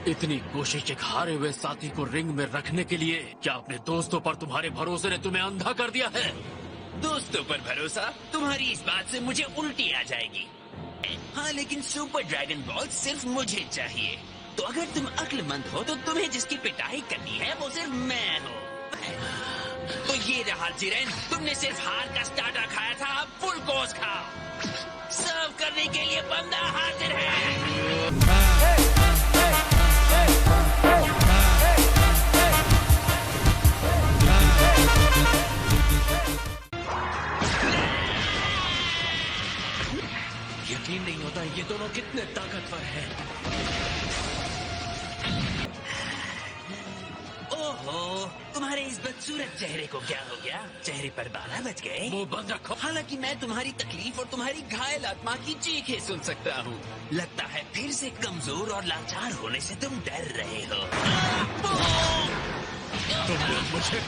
इतनी कोशिश एक हारे हुए साथी को रिंग में रखने के लिए, क्या अपने दोस्तों पर तुम्हारे भरोसे ने तुम्हें अंधा कर दिया है? दोस्तों पर भरोसा? तुम्हारी इस बात से मुझे उल्टी आ जाएगी। हाँ, लेकिन सुपर ड्रैगन बॉल सिर्फ मुझे चाहिए। तो अगर तुम अक्लमंद हो तो तुम्हें जिसकी पिटाई करनी है वो सिर्फ मैं हूँ। तो ये रहा जिरेन, तुमने सिर्फ हार का स्टार्टर खाया था, अब फुल कोर्स खाओ। सर्व करने के लिए बंदा हाजिर है। यकीन नहीं होता ये दोनों कितने ताकतवर हैं। ओहो, तुम्हारे इस बदसूरत चेहरे को क्या हो गया? चेहरे पर बाला बच गए? मुंह बंद रखो। हालांकि मैं तुम्हारी तकलीफ और तुम्हारी घायल आत्मा की चीखें सुन सकता हूँ। लगता है फिर से कमजोर और लाचार होने से तुम डर रहे हो। तुमने मुझे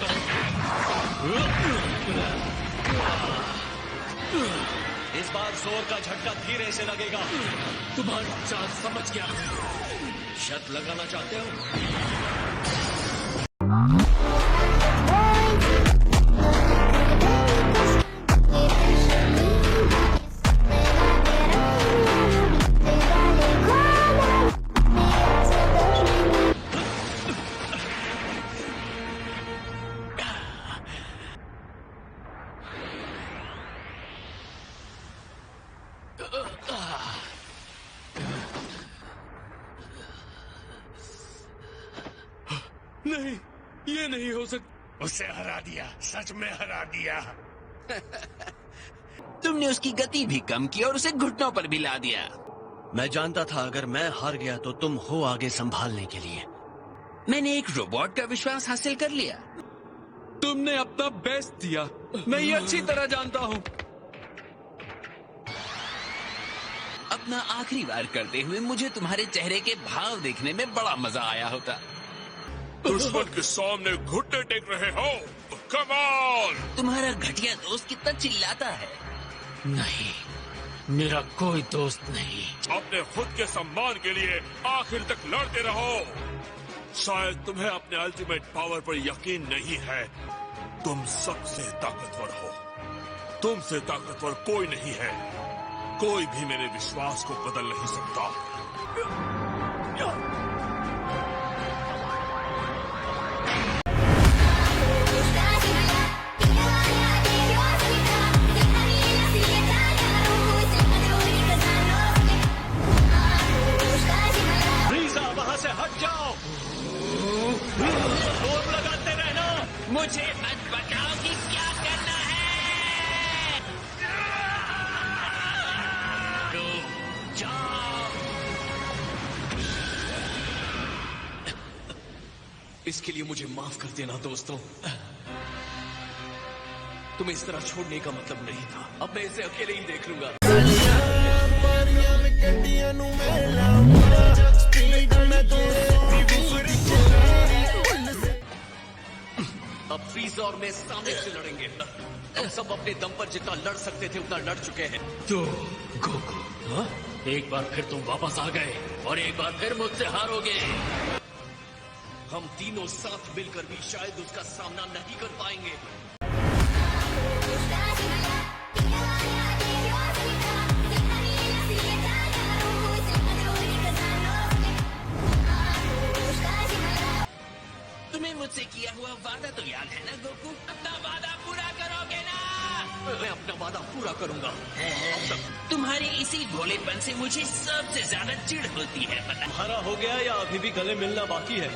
इस बार जोर का झटका धीरे से लगेगा। तुम्हारी चाल समझ गया। शर्त लगाना चाहते हो? नहीं, ये नहीं हो सकता। उसे हरा दिया, सच में हरा दिया। तुमने उसकी गति भी कम की और उसे घुटनों पर भी ला दिया। मैं जानता था अगर मैं हार गया तो तुम हो आगे संभालने के लिए। मैंने एक रोबोट का विश्वास हासिल कर लिया। तुमने अपना बेस्ट दिया, मैं ये अच्छी तरह जानता हूँ। अपना आखिरी वार करते हुए मुझे तुम्हारे चेहरे के भाव देखने में बड़ा मजा आया होता। दुश्मन के सामने घुटने टेक रहे हो? Come on! तुम्हारा घटिया दोस्त कितना चिल्लाता है। नहीं, मेरा कोई दोस्त नहीं। अपने खुद के सम्मान के लिए आखिर तक लड़ते रहो। शायद तुम्हें अपने अल्टीमेट पावर पर यकीन नहीं है। तुम सबसे ताकतवर हो। तुमसे ताकतवर कोई नहीं है। कोई भी मेरे विश्वास को बदल नहीं सकता। मुझे मत बताओ कि क्या करना है। जाओ। इसके लिए मुझे माफ कर देना दोस्तों। तुम्हें इस तरह छोड़ने का मतलब नहीं था। अब मैं इसे अकेले ही देख लूंगा। अब फ्रीजर और मैं सामने से लड़ेंगे। हम सब अपने दम पर जितना लड़ सकते थे उतना लड़ चुके हैं। तो गोकू, हाँ? एक बार फिर तुम वापस आ गए और एक बार फिर मुझसे हारोगे। हम तीनों साथ मिलकर भी शायद उसका सामना नहीं कर पाएंगे। तुम्हें मुझसे किया हुआ वादा तो याद है ना गोकू? अपना वादा पूरा करोगे ना? मैं अपना वादा पूरा करूंगा। तुम्हारे इसी भोलेपन से मुझे सबसे ज्यादा चिढ़ होती है, पता? हरा हो गया या अभी भी गले मिलना बाकी है?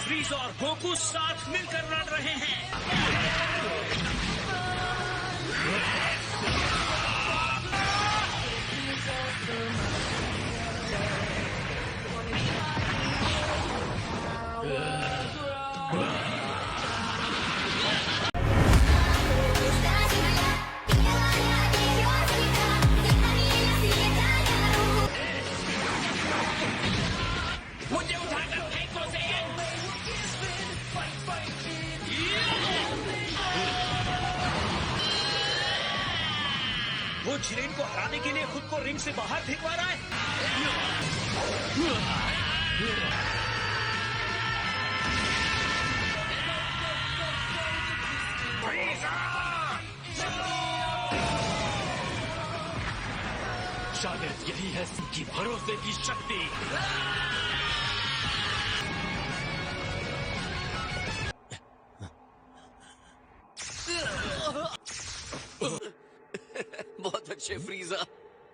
फ्रीज और गोकू साथ मिलकर लड़ रहे हैं। मुझे उठाकर फेंको से। वो जिरेन को हराने के लिए खुद को रिंग से बाहर फेंकवा रहा है। शायद यही है उनकी भरोसे की शक्ति। बहुत अच्छे फ्रीजा।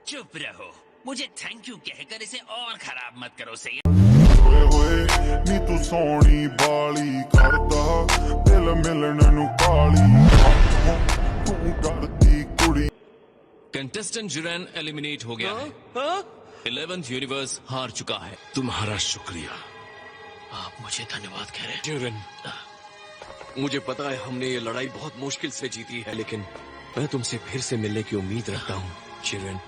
चुप रहो, मुझे थैंक यू कहकर इसे और खराब मत करो सही। ਹੋਏ ਨੀ ਤੂੰ ਸੋਹਣੀ ਬਾਲੀ ਕਰਦਾ ਦਿਲ ਮਿਲਣ ਨੂੰ ਕਾਲੀ ਤੂੰ ਡਰਦੀ ਕੁੜੀ। कंटेस्टेंट जुरैन एलिमिनेट हो गया है। 11th यूनिवर्स हार चुका है। तुम्हारा शुक्रिया। आप मुझे धन्यवाद कह रहे हैं। जिरेन, मुझे पता है हमने ये लड़ाई बहुत मुश्किल से जीती है, लेकिन मैं तुमसे फिर से मिलने की उम्मीद रखता हूँ जिरेन।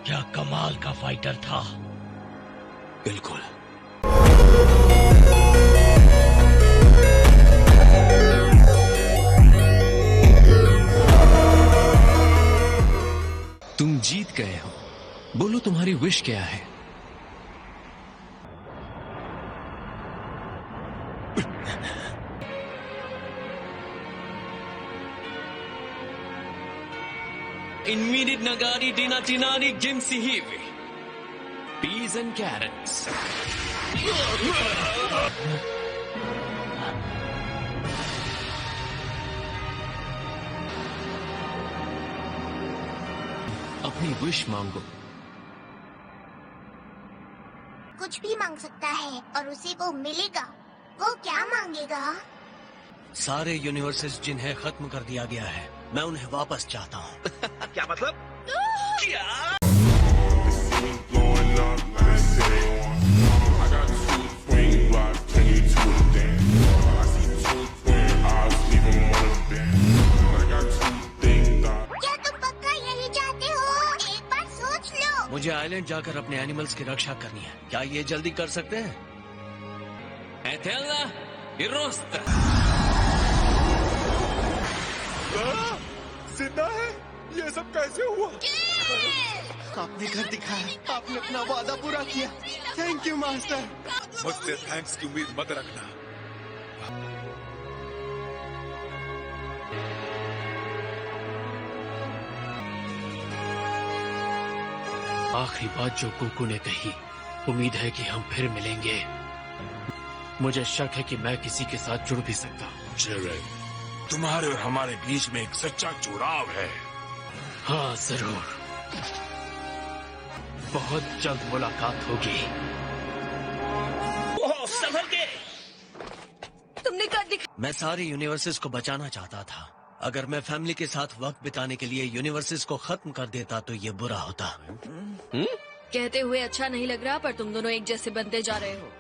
क्या कमाल का फाइटर था। बिल्कुल। तुम जीत गए हो। बोलो तुम्हारी विश क्या है। Infinite Nagari Dina Tinani Gimsi Hivi. Peas and carrots. अपनी विश मांगो। कुछ भी मांग सकता है और उसी को मिलेगा। वो क्या मांगेगा? सारे यूनिवर्सेस जिन्हें खत्म कर दिया गया है, मैं उन्हें वापस चाहता हूँ। क्या मतलब? क्या? Going up, they say. I got two twin blocks, take you to a dance. I see two twin eyes, even wanna dance. I got two things that क्या तुम पक्का यही चाहते हो? एक बार सोच लो। मुझे आइलैंड जाकर अपने एनिमल्स की रक्षा करनी है। क्या ये जल्दी कर सकते हैं? Eterna Irosta. जिंदा है? ये सब कैसे हुआ? आपने घर दिखाया, आपने अपना वादा पूरा किया। Thank you master. मुझसे थैंक्स की उम्मीद मत रखना। आखिरी बात जो कुकू ने कही, उम्मीद है कि हम फिर मिलेंगे। मुझे शक है कि मैं किसी के साथ जुड़ भी सकता हूँ। जिरेन, तुम्हारे और हमारे बीच में एक सच्चा जुड़ाव है। हाँ जरूर, बहुत जल्द मुलाकात होगी। ओह, संभल के। तुमने कर दिखा। मैं सारे यूनिवर्सेस को बचाना चाहता था। अगर मैं फैमिली के साथ वक्त बिताने के लिए यूनिवर्सेस को खत्म कर देता तो ये बुरा होता। कहते हुए अच्छा नहीं लग रहा, पर तुम दोनों एक जैसे बनते जा रहे हो।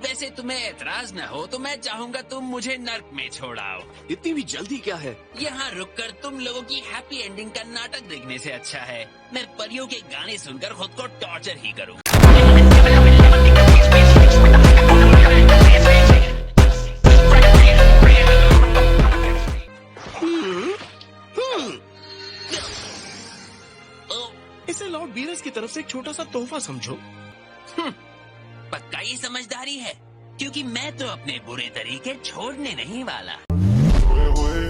वैसे तुम्हें एतराज न हो तो मैं चाहूँगा तुम मुझे नर्क में छोड़ाओ। इतनी भी जल्दी क्या है? यहाँ रुककर तुम लोगों की हैप्पी एंडिंग का नाटक देखने से अच्छा है मैं परियों के गाने सुनकर खुद को टॉर्चर ही करूँ। इसे लॉर्ड बीरस की तरफ से एक छोटा सा तोहफा समझो। पक्का ये समझदारी है, क्योंकि मैं तो अपने बुरे तरीके छोड़ने नहीं वाला। ਹੋਏ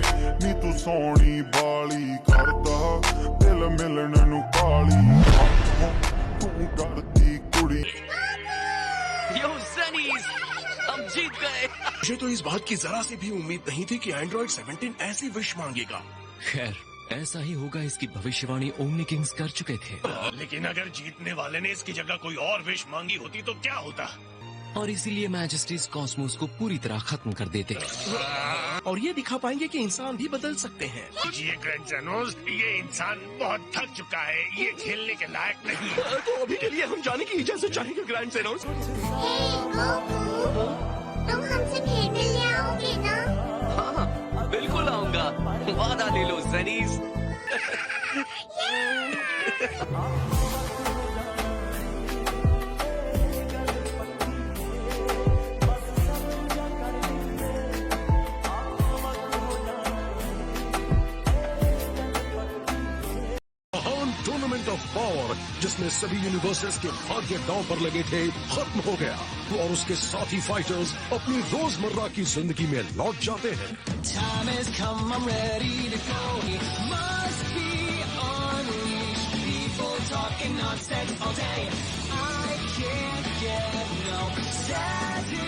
ਨੀ ਤੂੰ ਸੋਹਣੀ ਬਾਲੀ ਕਰਦਾ ਦਿਲ ਮਿਲਣ ਨੂੰ ਕਾਲੀ ਤੂੰ ਡਰਦੀ ਕੁੜੀ। यो सनीज, हम जीत गए। मुझे तो इस बात की जरा सी भी उम्मीद नहीं थी कि एंड्रॉइड 17 ऐसी विश मांगेगा। खैर, ऐसा ही होगा, इसकी भविष्यवाणी ओमनी किंग्स कर चुके थे। लेकिन अगर जीतने वाले ने इसकी जगह कोई और विश मांगी होती तो क्या होता? और इसीलिए मैजेस्टीज कॉस्मोस को पूरी तरह खत्म कर देते। और ये दिखा पाएंगे कि इंसान भी बदल सकते हैं। ये ग्रैंड जेनोस, ये इंसान बहुत थक चुका है, ये खेलने के लायक नहीं। तो अभी के लिए हम जाने की इजाजत चाहेंगे ग्रैंड जेनोस। हे गोकू, तुम हमसे फिर मिलने आओगे ना? हाँ, बिल्कुल आऊंगा। वादा ले लो सनीज। पावर जिसमें सभी यूनिवर्सेस के भाग्य दांव पर लगे थे खत्म हो गया और उसके साथी फाइटर्स अपनी रोजमर्रा की जिंदगी में लौट जाते हैं। Time has come, I'm ready to go. Must be unleashed. People talking nonsense all day. I can't get no satisfaction.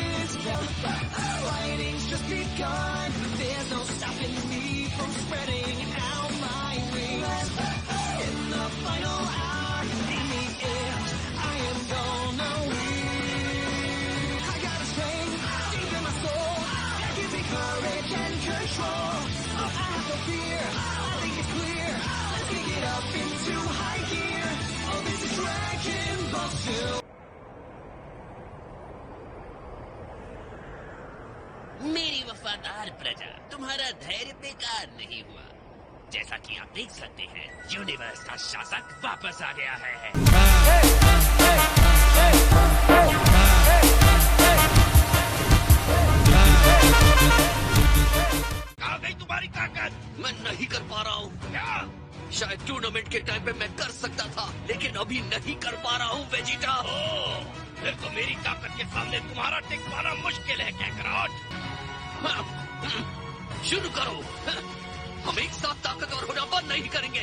Fighting's just begun. There's no stopping me from spreading out my wings. In the final hour, in the end, I am gonna win. I got a strength deep in my soul that gives me courage and control. I have no fear, I think it's clear. Let's kick it up into high gear. Oh, this is Dragon Ball Super. मेरी वफादार प्रजा, तुम्हारा धैर्य बेकार नहीं हुआ। जैसा कि आप देख सकते हैं, यूनिवर्स का शासक वापस आ गया है। आ गई तुम्हारी ताकत। मैं नहीं कर पा रहा हूँ। क्या? शायद टूर्नामेंट के टाइम पे मैं कर सकता था, लेकिन अभी नहीं कर पा रहा हूँ वेजिटा। फिर तो मेरी ताकत के सामने तुम्हारा टिक पाना मुश्किल है काकरोट। शुरू करो। हम एक साथ ताकतवर होना बंद नहीं करेंगे।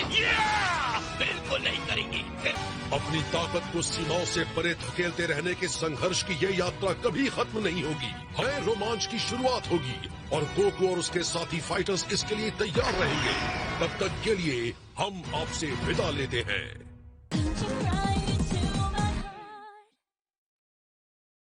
बिल्कुल नहीं करेंगे। अपनी ताकत को सीमाओं से परे धकेलते रहने के संघर्ष की ये यात्रा कभी खत्म नहीं होगी। नए रोमांच की शुरुआत होगी और गोकू और उसके साथी फाइटर्स इसके लिए तैयार रहेंगे। तब तक के लिए हम आपसे विदा लेते हैं।